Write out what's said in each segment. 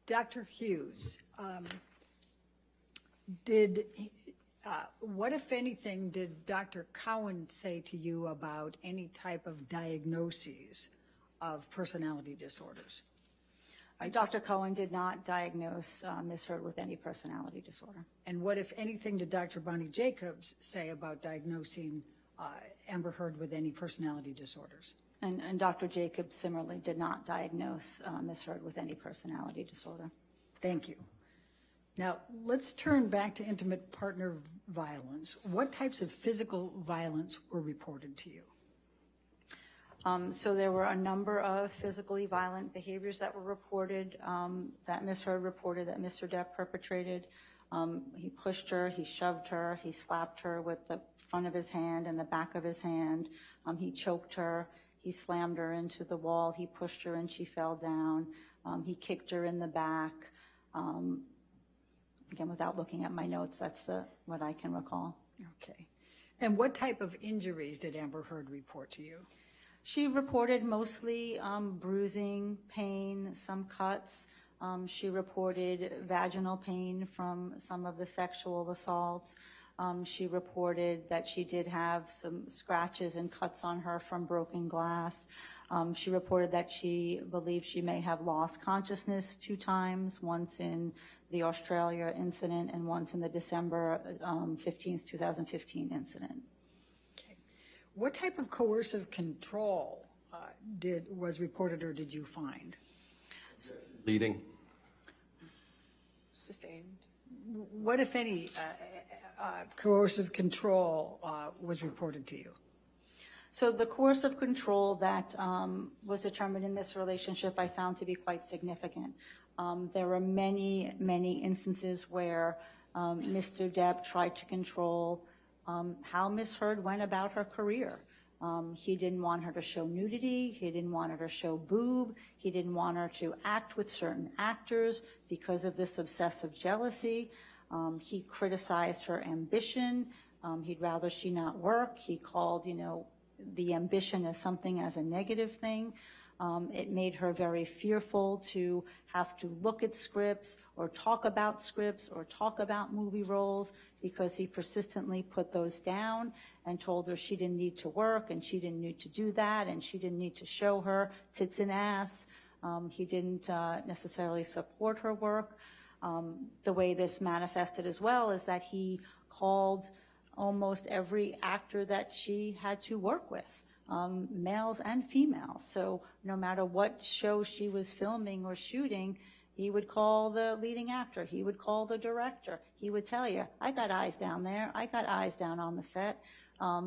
Dr. Hughes, what, if anything, did Dr. Cowan say to you about any type of diagnoses of personality disorders? Dr. Cohen did not diagnose Ms. Heard with any personality disorder. And what, if anything, did Dr. Bonnie Jacobs say about diagnosing Amber Heard with any personality disorders? And Dr. Jacobs similarly did not diagnose Ms. Heard with any personality disorder. Thank you. Now, let's turn back to intimate partner violence. What types of physical violence were reported to you? So there were a number of physically violent behaviors that were reported, that Ms. Heard reported that Mr. Depp perpetrated. He pushed her, he shoved her, he slapped her with the front of his hand and the back of his hand. He choked her, he slammed her into the wall, he pushed her and she fell down. He kicked her in the back. Again, without looking at my notes, that's what I can recall. Okay. And what type of injuries did Amber Heard report to you? She reported mostly bruising, pain, some cuts. She reported vaginal pain from some of the sexual assaults. She reported that she did have some scratches and cuts on her from broken glass. She reported that she believed she may have lost consciousness 2 times, once in the Australia incident and once in the December 15th, 2015 incident. What type of coercive control was reported or did you find? Leading. Sustained. What, if any, coercive control was reported to you? So the coercive control that was determined in this relationship I found to be quite significant. There were many, many instances where Mr. Depp tried to control how Ms. Heard went about her career. He didn't want her to show nudity. He didn't want her to show boob. He didn't want her to act with certain actors because of this obsessive jealousy. He criticized her ambition. He'd rather she not work. He called, the ambition as something as a negative thing. It made her very fearful to have to look at scripts or talk about movie roles because he persistently put those down and told her she didn't need to work and she didn't need to do that and she didn't need to show her tits and ass. He didn't necessarily support her work. The way this manifested as well is that he called almost every actor that she had to work with. Males and females. So no matter what show she was filming or shooting, he would call the leading actor. He would call the director. He would tell you, I got eyes down there. I got eyes down on the set.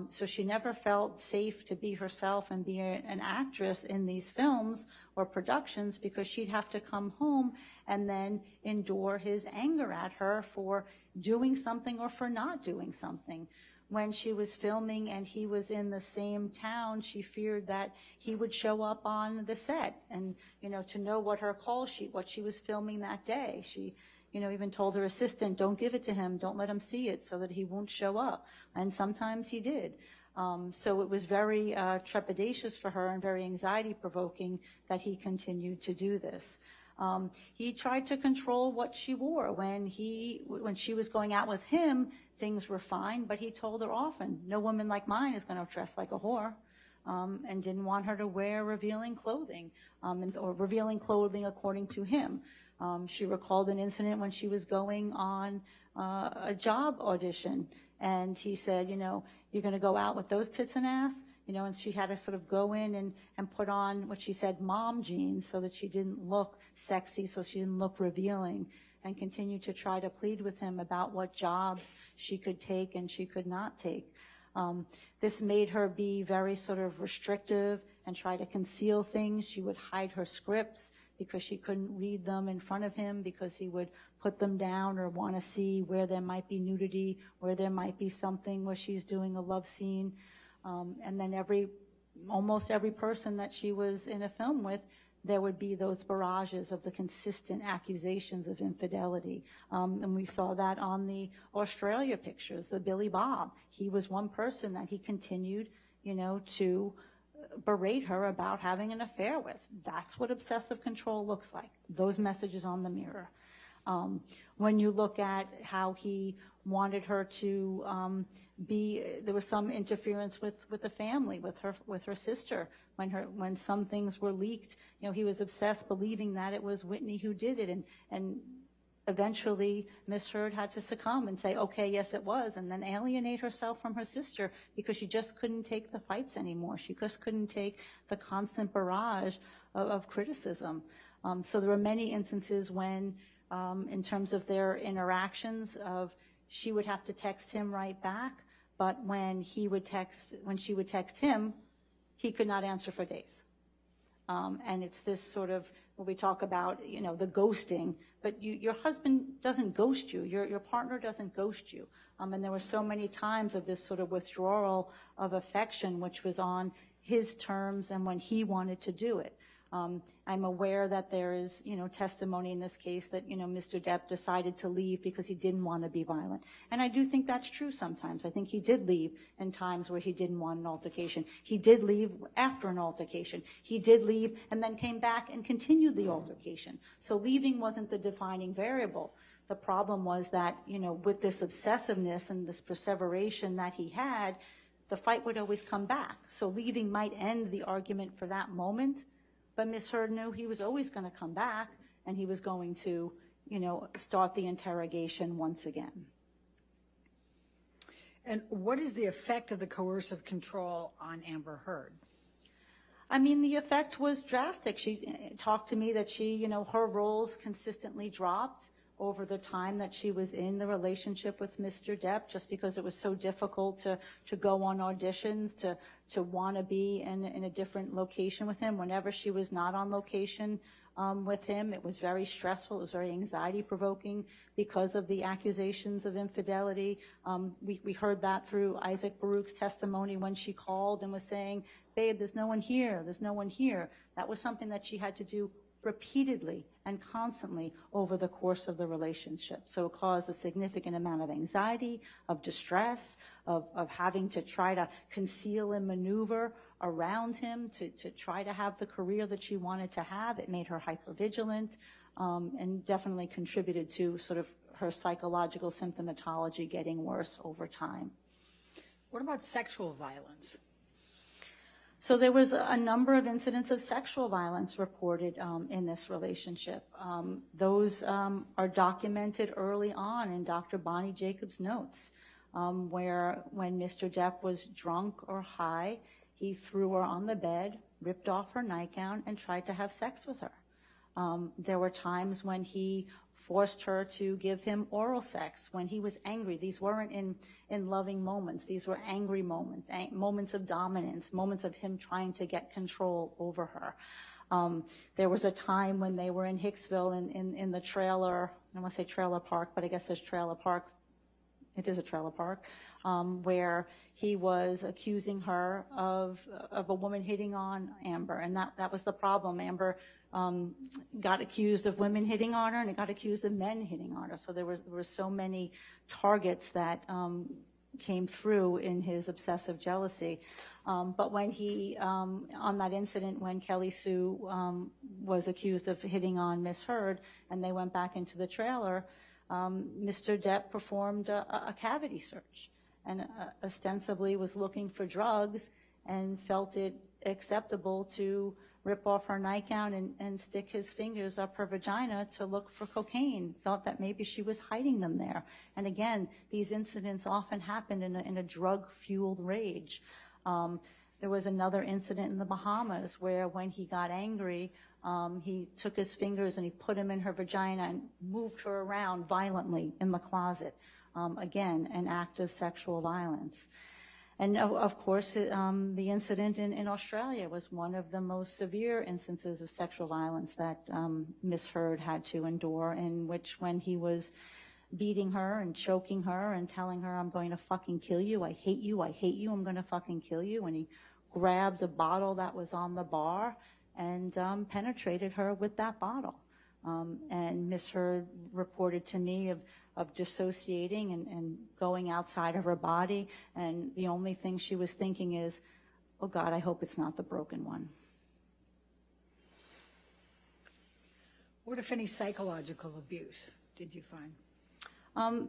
So she never felt safe to be herself and be an actress in these films or productions because she'd have to come home and then endure his anger at her for doing something or for not doing something. When she was filming and he was in the same town, she feared that he would show up on the set and, to know what her call sheet, what she was filming that day. She, even told her assistant, don't give it to him, don't let him see it so that he won't show up. And sometimes he did. So it was very trepidatious for her and very anxiety provoking that he continued to do this. He tried to control what she wore. When she was going out with him, things were fine, but he told her often, no woman like mine is going to dress like a whore, and didn't want her to wear revealing clothing, or revealing clothing according to him. She recalled an incident when she was going on a job audition, and he said, you're going to go out with those tits and ass? And she had to sort of go in and put on what she said, mom jeans, so that she didn't look sexy, so she didn't look revealing, and continue to try to plead with him about what jobs she could take and she could not take. This made her be very sort of restrictive and try to conceal things. She would hide her scripts because she couldn't read them in front of him because he would put them down or want to see where there might be nudity, where there might be something where she's doing a love scene. And then almost every person that she was in a film with, there would be those barrages of the consistent accusations of infidelity. And we saw that on the Australia pictures, the Billy Bob. He was one person that he continued, to berate her about having an affair with. That's what obsessive control looks like, those messages on the mirror. When you look at how he wanted her to there was some interference with the family, with her sister. When some things were leaked, he was obsessed, believing that it was Whitney who did it, and eventually Miss Heard had to succumb and say, okay, yes, it was, and then alienate herself from her sister because she just couldn't take the fights anymore. She just couldn't take the constant barrage of criticism. So there were many instances when, in terms of their interactions, she would have to text him right back, but when she would text him, he could not answer for days. And it's this sort of, when we talk about, the ghosting, but your husband doesn't ghost you, your partner doesn't ghost you. And there were so many times of this sort of withdrawal of affection, which was on his terms and when he wanted to do it. I'm aware that there is, testimony in this case that, Mr. Depp decided to leave because he didn't want to be violent. And I do think that's true sometimes. I think he did leave in times where he didn't want an altercation. He did leave after an altercation. He did leave and then came back and continued the altercation. So leaving wasn't the defining variable. The problem was that, with this obsessiveness and this perseveration that he had, the fight would always come back. So leaving might end the argument for that moment, but Ms. Heard knew he was always going to come back, and he was going to, start the interrogation once again. And what is the effect of the coercive control on Amber Heard? I mean, the effect was drastic. She talked to me that her roles consistently dropped over the time that she was in the relationship with Mr. Depp, just because it was so difficult to go on auditions, to want to be in a different location with him. Whenever she was not on location with him, it was very stressful. It was very anxiety-provoking because of the accusations of infidelity. We heard that through Isaac Baruch's testimony when she called and was saying, babe, there's no one here, there's no one here. That was something that she had to do repeatedly and constantly over the course of the relationship. So it caused a significant amount of anxiety, of distress, of having to try to conceal and maneuver around him to try to have the career that she wanted to have. It made her hypervigilant, and definitely contributed to sort of her psychological symptomatology getting worse over time. What about sexual violence? So there was a number of incidents of sexual violence reported in this relationship. Those are documented early on in Dr. Bonnie Jacobs' notes, where when Mr. Depp was drunk or high, he threw her on the bed, ripped off her nightgown, and tried to have sex with her. There were times when he forced her to give him oral sex when he was angry. These weren't in loving moments. These were angry moments, moments of dominance, moments of him trying to get control over her. There was a time when they were in Hicksville in the trailer, I don't want to say trailer park, but I guess there's trailer park. It is a trailer park, where he was accusing her of a woman hitting on Amber, and that was the problem. Amber got accused of women hitting on her, and it got accused of men hitting on her. So there were so many targets that came through in his obsessive jealousy. But when he, on that incident when Kelly Sue was accused of hitting on Miss Heard, and they went back into the trailer, Mr. Depp performed a cavity search and ostensibly was looking for drugs and felt it acceptable to rip off her nightgown and stick his fingers up her vagina to look for cocaine, thought that maybe she was hiding them there. And again, these incidents often happened in a drug-fueled rage. There was another incident in the Bahamas where when he got angry, he took his fingers and he put them in her vagina and moved her around violently in the closet. Again, an act of sexual violence. And of course, the incident in Australia was one of the most severe instances of sexual violence that Miss Heard had to endure, in which when he was beating her and choking her and telling her, I'm going to fucking kill you, I hate you, I'm going to fucking kill you, and he grabbed a bottle that was on the bar and penetrated her with that bottle. And Miss Heard reported to me of dissociating and going outside of her body, and the only thing she was thinking is, oh God, I hope it's not the broken one. What, if any, psychological abuse did you find?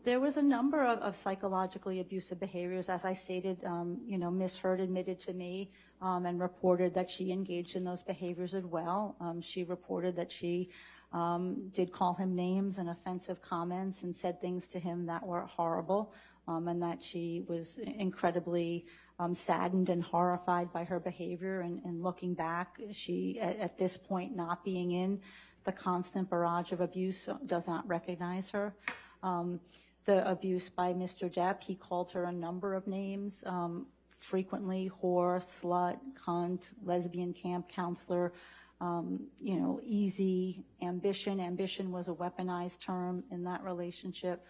There was a number of psychologically abusive behaviors. As I stated, Ms. Hurd admitted to me and reported that she engaged in those behaviors as well. She reported that she did call him names and offensive comments and said things to him that were horrible, and that she was incredibly saddened and horrified by her behavior. And looking back, she, at this point, not being in the constant barrage of abuse, does not recognize her. The abuse by Mr. Depp, he called her a number of names, frequently whore, slut, cunt, lesbian camp counselor, easy, ambition. Ambition was a weaponized term in that relationship.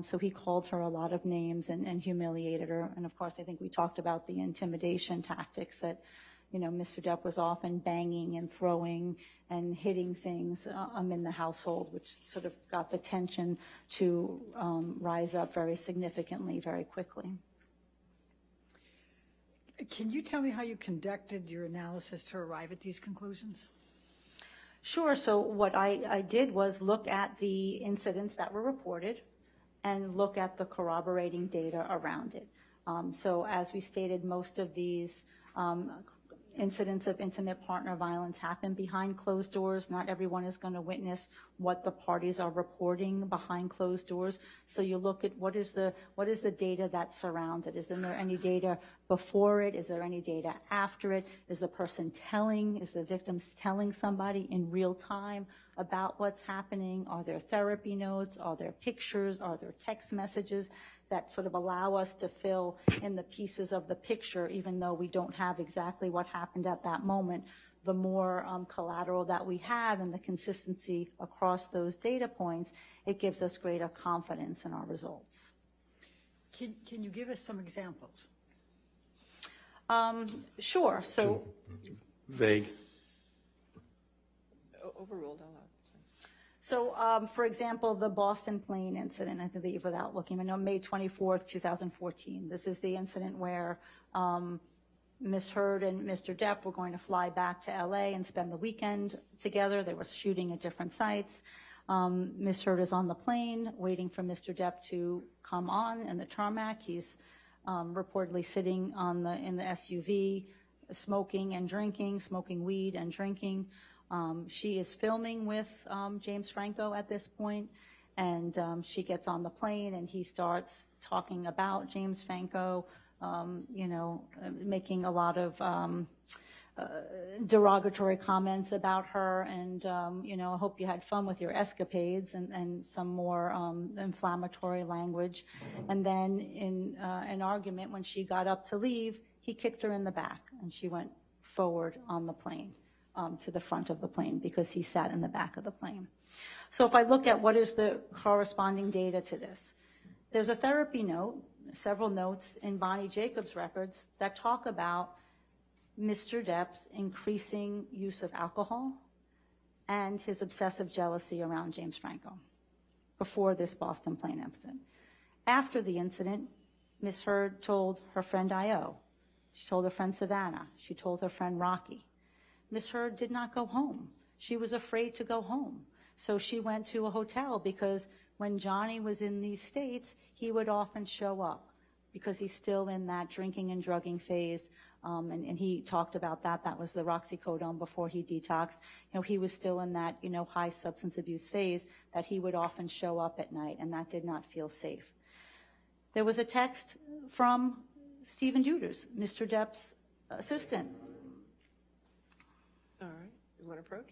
So he called her a lot of names and humiliated her. And of course, I think we talked about the intimidation tactics that, Mr. Depp was often banging and throwing and hitting things in the household, which sort of got the tension to rise up very significantly, very quickly. Can you tell me how you conducted your analysis to arrive at these conclusions? Sure. So what I did was look at the incidents that were reported and look at the corroborating data around it. So as we stated, most of these incidents of intimate partner violence happen behind closed doors. Not everyone is going to witness what the parties are reporting behind closed doors. So you look at what is the data that surrounds it. Is there any data before it? Is there any data after it? Is the victim telling somebody in real time about what's happening? Are there therapy notes? Are there pictures? Are there text messages that sort of allow us to fill in the pieces of the picture, even though we don't have exactly what happened at that moment? The more collateral that we have and the consistency across those data points, it gives us greater confidence in our results. Can you give us some examples? Sure. So Vague. Overruled. So, for example, the Boston plane incident, I believe, without looking, I know May 24th, 2014. This is the incident where Ms. Hurd and Mr. Depp were going to fly back to LA and spend the weekend together. They were shooting at different sites. Ms. Hurd is on the plane waiting for Mr. Depp to come on in the tarmac. He's reportedly sitting in the SUV, smoking weed and drinking. She is filming with James Franco at this point, and she gets on the plane and he starts talking about James Franco, making a lot of derogatory comments about her, and I hope you had fun with your escapades, and some more inflammatory language. And then in an argument, when she got up to leave, he kicked her in the back and she went forward on the plane. To the front of the plane, because he sat in the back of the plane. So if I look at what is the corresponding data to this, there's a therapy note, several notes in Bonnie Jacobs' records that talk about Mr. Depp's increasing use of alcohol and his obsessive jealousy around James Franco before this Boston plane incident. After the incident, Ms. Hurd told her friend Io, she told her friend Savannah, she told her friend Rocky. Ms. Hurd did not go home. She was afraid to go home. So she went to a hotel, because when Johnny was in these states, he would often show up because he's still in that drinking and drugging phase. And he talked about that. That was the roxicodone before he detoxed. He was still in that, high substance abuse phase, that he would often show up at night, and that did not feel safe. There was a text from Stephen Duders, Mr. Depp's assistant. All right. You want to approach?